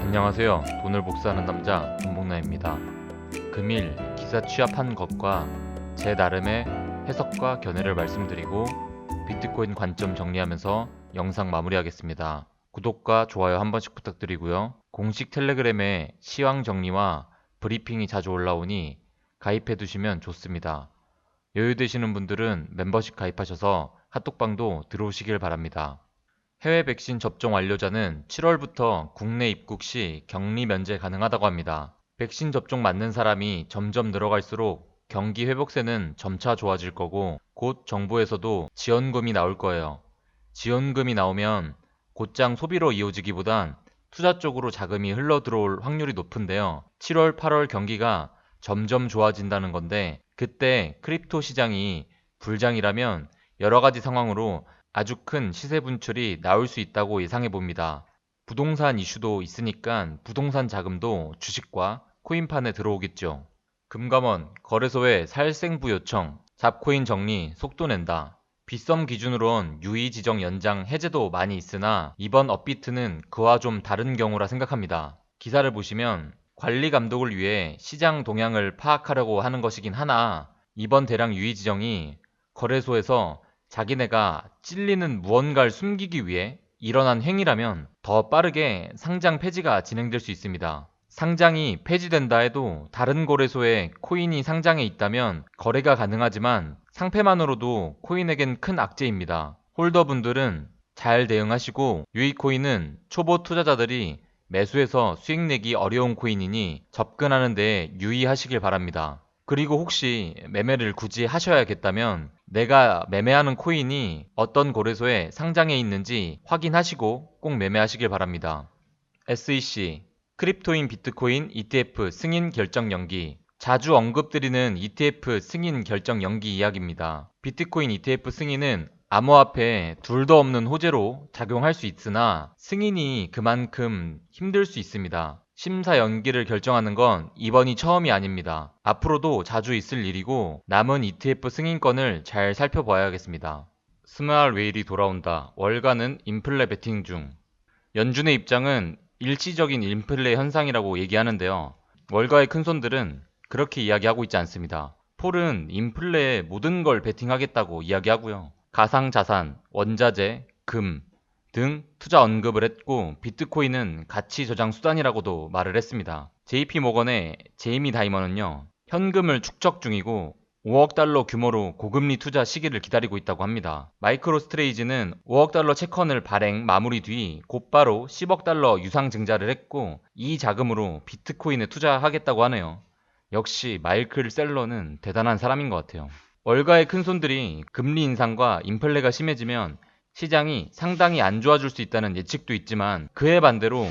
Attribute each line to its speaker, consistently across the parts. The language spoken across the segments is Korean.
Speaker 1: 안녕하세요. 돈을 복사하는 남자 돈복나입니다. 금일 기사 취합한 것과 제 나름의 해석과 견해를 말씀드리고 비트코인 관점 정리하면서 영상 마무리하겠습니다. 구독과 좋아요 한 번씩 부탁드리고요. 공식 텔레그램에 시황 정리와 브리핑이 자주 올라오니 가입해 두시면 좋습니다. 여유되시는 분들은 멤버십 가입하셔서 핫톡방도 들어오시길 바랍니다. 해외 백신 접종 완료자는 7월부터 국내 입국 시 격리 면제 가능하다고 합니다. 백신 접종 맞는 사람이 점점 늘어갈수록 경기 회복세는 점차 좋아질 거고 곧 정부에서도 지원금이 나올 거예요. 지원금이 나오면 곧장 소비로 이어지기보단 투자 쪽으로 자금이 흘러 들어올 확률이 높은데요. 7월, 8월 경기가 점점 좋아진다는 건데 그때 크립토 시장이 불장이라면 여러 가지 상황으로 아주 큰 시세 분출이 나올 수 있다고 예상해 봅니다. 부동산 이슈도 있으니까 부동산 자금도 주식과 코인판에 들어오겠죠. 금감원, 거래소에 살생부 요청, 잡코인 정리 속도 낸다. 빗썸 기준으론 유의 지정 연장 해제도 많이 있으나 이번 업비트는 그와 좀 다른 경우라 생각합니다. 기사를 보시면 관리 감독을 위해 시장 동향을 파악하려고 하는 것이긴 하나 이번 대량 유의 지정이 거래소에서 자기네가 찔리는 무언가를 숨기기 위해 일어난 행위라면 더 빠르게 상장 폐지가 진행될 수 있습니다. 상장이 폐지된다 해도 다른 거래소에 코인이 상장해 있다면 거래가 가능하지만 상패만으로도 코인에겐 큰 악재입니다. 홀더분들은 잘 대응하시고 유이코인은 초보 투자자들이 매수해서 수익 내기 어려운 코인이니 접근하는 데 유의하시길 바랍니다. 그리고 혹시 매매를 굳이 하셔야겠다면 내가 매매하는 코인이 어떤 거래소에 상장해 있는지 확인하시고 꼭 매매하시길 바랍니다. SEC 크립토인 비트코인 ETF 승인 결정 연기. 자주 언급드리는 ETF 승인 결정 연기 이야기입니다. 비트코인 ETF 승인은 암호화폐에 둘도 없는 호재로 작용할 수 있으나 승인이 그만큼 힘들 수 있습니다. 심사 연기를 결정하는 건 이번이 처음이 아닙니다. 앞으로도 자주 있을 일이고 남은 ETF 승인건을 잘 살펴봐야겠습니다. 스마일 웨일이 돌아온다. 월가는 인플레 베팅 중. 연준의 입장은 일시적인 인플레 현상이라고 얘기하는데요. 월가의 큰손들은 그렇게 이야기하고 있지 않습니다. 폴은 인플레에 모든 걸 베팅하겠다고 이야기하고요. 가상자산, 원자재, 금 등 투자 언급을 했고 비트코인은 가치 저장 수단이라고도 말을 했습니다. JP모건의 제이미 다이먼은요. 현금을 축적 중이고 5억 달러 규모로 고금리 투자 시기를 기다리고 있다고 합니다. 마이크로스트레이지는 5억 달러 채권을 발행 마무리 뒤 곧바로 10억 달러 유상 증자를 했고 이 자금으로 비트코인에 투자하겠다고 하네요. 역시 마이클 셀러는 대단한 사람인 것 같아요. 월가의 큰손들이 금리 인상과 인플레가 심해지면 시장이 상당히 안 좋아질 수 있다는 예측도 있지만 그에 반대로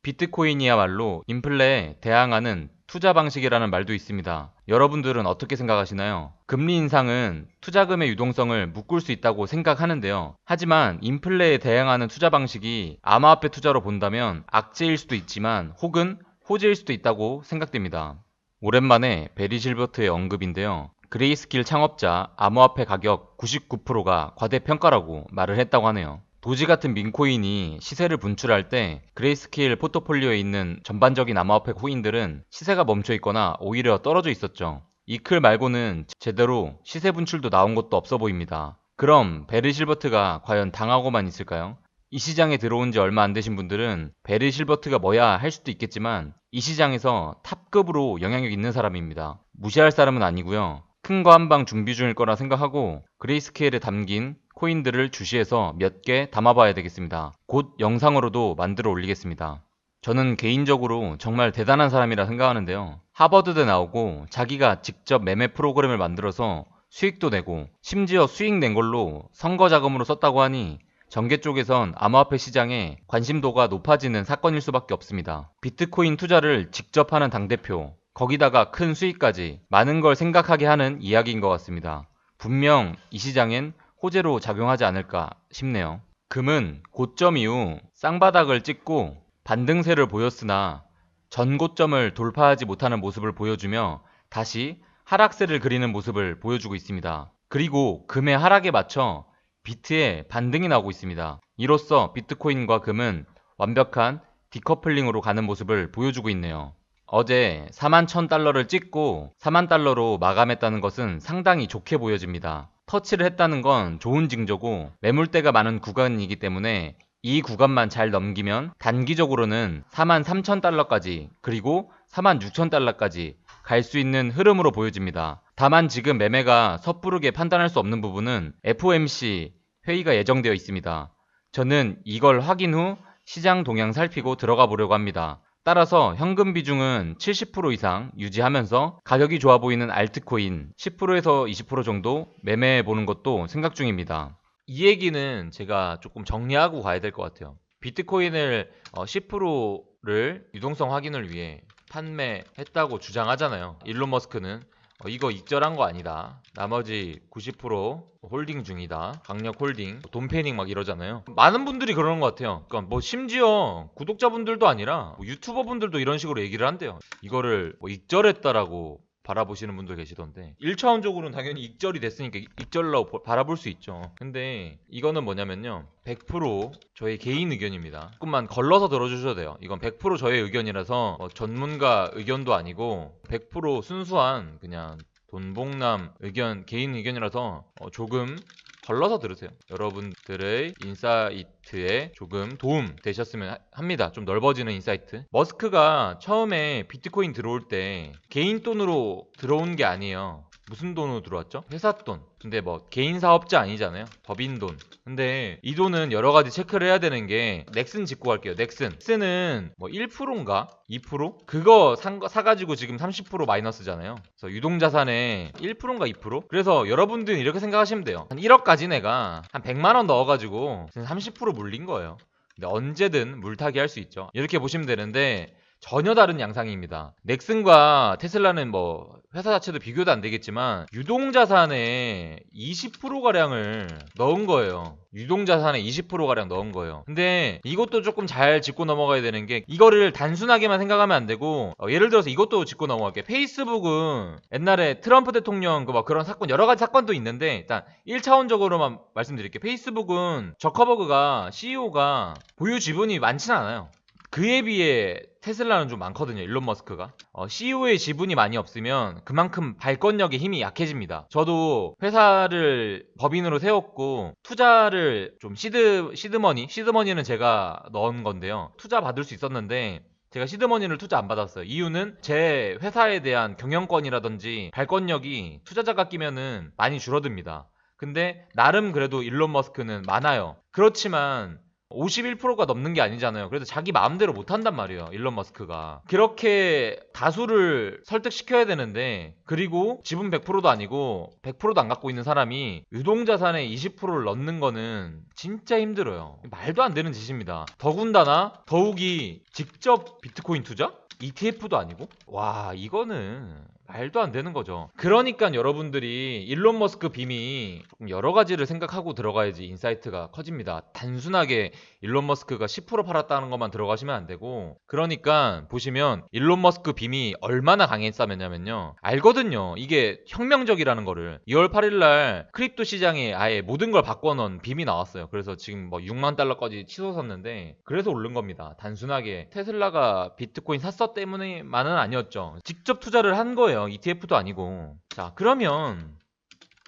Speaker 1: 비트코인이야말로 인플레에 대항하는 투자 방식이라는 말도 있습니다. 여러분들은 어떻게 생각하시나요? 금리 인상은 투자금의 유동성을 묶을 수 있다고 생각하는데요. 하지만 인플레에 대항하는 투자 방식이 암호화폐 투자로 본다면 악재일 수도 있지만 혹은 호재일 수도 있다고 생각됩니다. 오랜만에 베리 실버트의 언급인데요. 그레이스킬 창업자 암호화폐 가격 99%가 과대평가라고 말을 했다고 하네요. 도지 같은 민코인이 시세를 분출할 때 그레이스케일 포트폴리오에 있는 전반적인 암호화폐 코인들은 시세가 멈춰 있거나 오히려 떨어져 있었죠. 이클 말고는 제대로 시세 분출도 나온 것도 없어 보입니다. 그럼 베리 실버트가 과연 당하고만 있을까요? 이 시장에 들어온 지 얼마 안 되신 분들은 베리 실버트가 뭐야 할 수도 있겠지만 이 시장에서 탑급으로 영향력 있는 사람입니다. 무시할 사람은 아니고요. 큰 거 한 방 준비 중일 거라 생각하고 그레이스케일에 담긴 코인들을 주시해서 몇 개 담아봐야 되겠습니다. 곧 영상으로도 만들어 올리겠습니다. 저는 개인적으로 정말 대단한 사람이라 생각하는데요. 하버드대 나오고 자기가 직접 매매 프로그램을 만들어서 수익도 내고 심지어 수익 낸 걸로 선거 자금으로 썼다고 하니 정계 쪽에선 암호화폐 시장에 관심도가 높아지는 사건일 수밖에 없습니다. 비트코인 투자를 직접 하는 당대표, 거기다가 큰 수익까지 많은 걸 생각하게 하는 이야기인 것 같습니다. 분명 이 시장엔 호재로 작용하지 않을까 싶네요. 금은 고점 이후 쌍바닥을 찍고 반등세를 보였으나 전고점을 돌파하지 못하는 모습을 보여주며 다시 하락세를 그리는 모습을 보여주고 있습니다. 그리고 금의 하락에 맞춰 비트에 반등이 나오고 있습니다. 이로써 비트코인과 금은 완벽한 디커플링으로 가는 모습을 보여주고 있네요. 어제 41,000달러를 찍고 40,000달러로 마감했다는 것은 상당히 좋게 보여집니다. 터치를 했다는 건 좋은 징조고 매물대가 많은 구간이기 때문에 이 구간만 잘 넘기면 단기적으로는 43,000달러까지 그리고 46,000달러까지 갈 수 있는 흐름으로 보여집니다. 다만 지금 매매가 섣부르게 판단할 수 없는 부분은 FOMC 회의가 예정되어 있습니다. 저는 이걸 확인 후 시장 동향 살피고 들어가 보려고 합니다. 따라서 현금 비중은 70% 이상 유지하면서 가격이 좋아 보이는 알트코인 10%에서 20% 정도 매매해 보는 것도 생각 중입니다. 이 얘기는 제가 조금 정리하고 가야 될 것 같아요. 비트코인을 10%를 유동성 확인을 위해 판매했다고 주장하잖아요. 일론 머스크는 이거 익절한 거 아니다. 나머지 90% 홀딩 중이다. 강력 홀딩, 돈패닝 막 이러잖아요. 많은 분들이 그러는 것 같아요. 그러니까 뭐 심지어 구독자분들도 아니라 뭐 유튜버분들도 이런 식으로 얘기를 한대요. 이거를 뭐 익절했다라고 바라보시는 분들 계시던데 1차원적으로는 당연히 익절이 됐으니까 익절라고 바라볼 수 있죠. 근데 이거는 뭐냐면요, 100% 저의 개인 의견입니다. 조금만 걸러서 들어주셔도 돼요. 이건 100% 저의 의견이라서 전문가 의견도 아니고 100% 순수한 그냥 돈봉남 의견, 개인 의견이라서 조금 걸러서 들으세요. 여러분들의 인사이트에 조금 도움 되셨으면 합니다. 좀 넓어지는 인사이트. 머스크가 처음에 비트코인 들어올 때 개인 돈으로 들어온 게 아니에요. 무슨 돈으로 들어왔죠? 회사 돈. 근데 뭐 개인 사업자 아니잖아요. 법인 돈. 근데 이 돈은 여러 가지 체크를 해야 되는 게, 넥슨 짚고 갈게요. 넥슨은 뭐 1%인가? 2%? 그거 사가지고 지금 30% 마이너스잖아요. 그래서 유동자산의 1%인가 2%? 그래서 여러분들은 이렇게 생각하시면 돼요. 한 1억까지 내가 한 100만원 넣어가지고 30% 물린 거예요. 근데 언제든 물타기 할 수 있죠. 이렇게 보시면 되는데 전혀 다른 양상입니다. 넥슨과 테슬라는 뭐 회사 자체도 비교도 안 되겠지만 유동자산의 20%가량을 넣은 거예요. 유동자산의 20%가량 넣은 거예요. 근데 이것도 조금 잘 짚고 넘어가야 되는 게, 이거를 단순하게만 생각하면 안 되고 예를 들어서 이것도 짚고 넘어갈게요. 페이스북은 옛날에 트럼프 대통령 막 그런 사건, 여러 가지 사건도 있는데 일단 1차원적으로만 말씀드릴게요. 페이스북은 저커버그가 CEO가 보유 지분이 많지는 않아요. 그에 비해 테슬라는 좀 많거든요. 일론 머스크가 CEO의 지분이 많이 없으면 그만큼 발권력의 힘이 약해집니다. 저도 회사를 법인으로 세웠고 투자를 좀 시드머니는 제가 넣은 건데요. 투자 받을 수 있었는데 제가 시드머니를 투자 안 받았어요. 이유는 제 회사에 대한 경영권이라든지 발권력이 투자자가 끼면은 많이 줄어듭니다. 근데 나름 그래도 일론 머스크는 많아요. 그렇지만 51%가 넘는 게 아니잖아요. 그래도 자기 마음대로 못 한단 말이에요. 일론 머스크가. 그렇게 다수를 설득시켜야 되는데, 그리고 지분 100%도 아니고 100%도 안 갖고 있는 사람이 유동자산의 20%를 넣는 거는 진짜 힘들어요. 말도 안 되는 짓입니다. 더군다나 더욱이 직접 비트코인 투자? ETF도 아니고? 와, 이거는 말도 안 되는 거죠. 그러니까 여러분들이 일론 머스크 빔이 조금 여러 가지를 생각하고 들어가야지 인사이트가 커집니다. 단순하게 일론 머스크가 10% 팔았다는 것만 들어가시면 안 되고, 그러니까 보시면 일론 머스크 빔이 얼마나 강했었냐면요, 알거든요. 이게 혁명적이라는 거를. 2월 8일 날 크립토 시장에 아예 모든 걸 바꿔놓은 빔이 나왔어요. 그래서 지금 뭐 6만 달러까지 치솟았는데, 그래서 오른 겁니다. 단순하게 테슬라가 비트코인 샀어 때문에만은 아니었죠. 직접 투자를 한 거예요. ETF도 아니고. 자, 그러면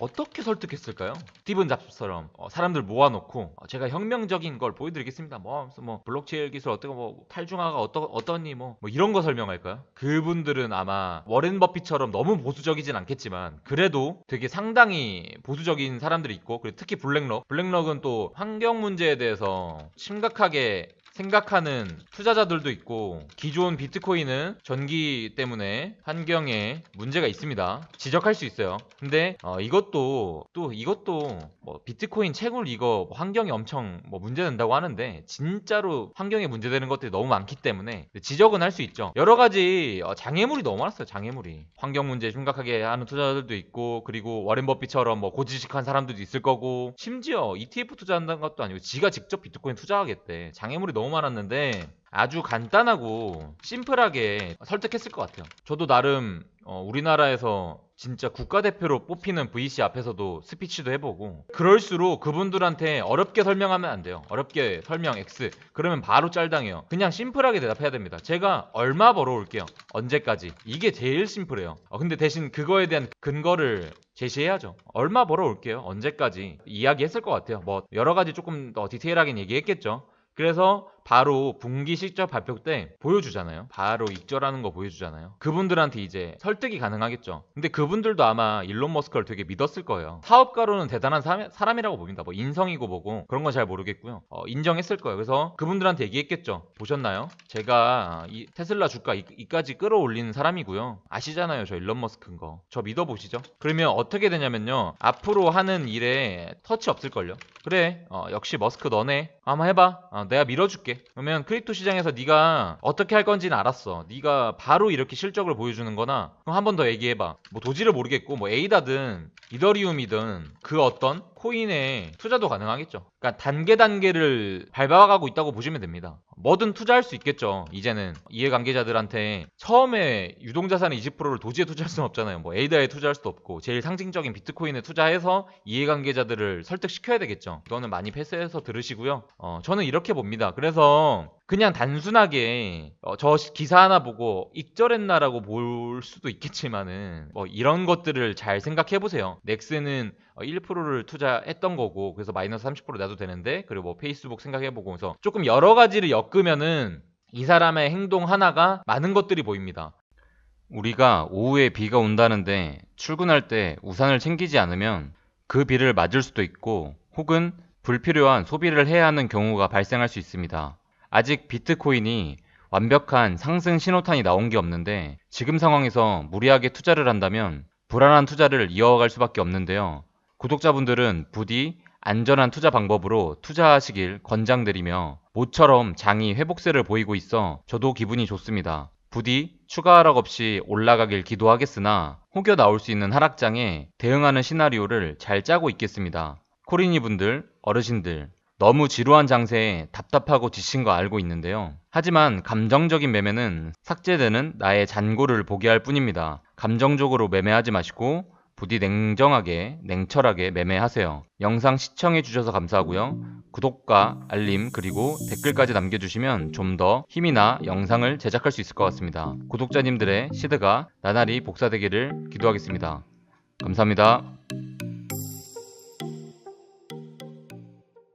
Speaker 1: 어떻게 설득했을까요? 스티븐 잡스처럼 사람들 모아놓고 제가 혁명적인 걸 보여드리겠습니다. 뭐 블록체인 기술 어떻게 뭐 탈중화가 어떠니 뭐 이런 거 설명할까요? 그분들은 아마 워렌 버핏처럼 너무 보수적이진 않겠지만 그래도 되게 상당히 보수적인 사람들이 있고, 그리고 특히 블랙록은 또 환경 문제에 대해서 심각하게 생각하는 투자자들도 있고, 기존 비트코인은 전기 때문에 환경에 문제가 있습니다. 지적할 수 있어요. 근데 이것도 뭐 비트코인 채굴 이거 환경에 엄청 뭐 문제된다고 하는데, 진짜로 환경에 문제되는 것들이 너무 많기 때문에 지적은 할 수 있죠. 여러 가지 장애물이 너무 많았어요. 장애물이. 환경 문제 심각하게 하는 투자자들도 있고, 그리고 워렌 버핏처럼 뭐 고지식한 사람들도 있을 거고, 심지어 ETF 투자한다는 것도 아니고 지가 직접 비트코인 투자하겠대. 장애물이 너무 많았는데 아주 간단하고 심플하게 설득했을 것 같아요. 저도 나름 우리나라에서 진짜 국가대표로 뽑히는 VC 앞에서도 스피치도 해보고, 그럴수록 그분들한테 어렵게 설명하면 안 돼요. 어렵게 설명 X 그러면 바로 짤당해요. 그냥 심플하게 대답해야 됩니다. 제가 얼마 벌어올게요. 언제까지. 이게 제일 심플해요. 근데 대신 그거에 대한 근거를 제시해야죠. 얼마 벌어올게요. 언제까지. 이야기했을 것 같아요. 뭐 여러 가지 조금 더 디테일하게 얘기했겠죠. 그래서 바로 분기 실적 발표 때 보여주잖아요. 바로 익절하는 거 보여주잖아요. 그분들한테 이제 설득이 가능하겠죠. 근데 그분들도 아마 일론 머스크를 되게 믿었을 거예요. 사업가로는 대단한 사람이라고 봅니다. 뭐 인성이고 뭐고 그런 건 잘 모르겠고요. 인정했을 거예요. 그래서 그분들한테 얘기했겠죠. 보셨나요? 제가 이 테슬라 주가 이까지 끌어올리는 사람이고요. 아시잖아요. 저 일론 머스크인 거. 저 믿어보시죠. 그러면 어떻게 되냐면요. 앞으로 하는 일에 터치 없을걸요. 그래, 역시 머스크 너네. 한번 해봐. 내가 밀어줄게. 그러면 크립토 시장에서 네가 어떻게 할 건지는 알았어. 네가 바로 이렇게 실적을 보여주는 거나, 그럼 한 번 더 얘기해봐. 뭐 도지를 모르겠고 뭐 에이다든 이더리움이든 그 어떤 코인에 투자도 가능하겠죠. 그러니까 단계를 밟아가고 있다고 보시면 됩니다. 뭐든 투자할 수 있겠죠. 이제는 이해관계자들한테 처음에 유동자산의 20%를 도지에 투자할 수는 없잖아요. 뭐 에이다에 투자할 수도 없고 제일 상징적인 비트코인에 투자해서 이해관계자들을 설득시켜야 되겠죠. 이거는 많이 패스해서 들으시고요. 저는 이렇게 봅니다. 그래서 그냥 단순하게 저 기사 하나 보고 익절했나라고 볼 수도 있겠지만은 뭐 이런 것들을 잘 생각해 보세요. 넥슨은 1%를 투자했던 거고, 그래서 마이너스 30% 나도 되는데, 그리고 뭐 페이스북 생각해보고, 그래서 조금 여러 가지를 엮으면은 이 사람의 행동 하나가 많은 것들이 보입니다. 우리가 오후에 비가 온다는데 출근할 때 우산을 챙기지 않으면 그 비를 맞을 수도 있고, 혹은 불필요한 소비를 해야 하는 경우가 발생할 수 있습니다. 아직 비트코인이 완벽한 상승 신호탄이 나온 게 없는데, 지금 상황에서 무리하게 투자를 한다면 불안한 투자를 이어갈 수밖에 없는데요. 구독자분들은 부디 안전한 투자 방법으로 투자하시길 권장드리며, 모처럼 장이 회복세를 보이고 있어 저도 기분이 좋습니다. 부디 추가 하락 없이 올라가길 기도하겠으나, 혹여 나올 수 있는 하락장에 대응하는 시나리오를 잘 짜고 있겠습니다. 코리니 분들, 어르신들, 너무 지루한 장세에 답답하고 지친 거 알고 있는데요. 하지만 감정적인 매매는 삭제되는 나의 잔고를 보게 할 뿐입니다. 감정적으로 매매하지 마시고 부디 냉정하게, 냉철하게 매매하세요. 영상 시청해주셔서 감사하고요. 구독과 알림 그리고 댓글까지 남겨주시면 좀 더 힘이 나 영상을 제작할 수 있을 것 같습니다. 구독자님들의 시드가 나날이 복사되기를 기도하겠습니다. 감사합니다.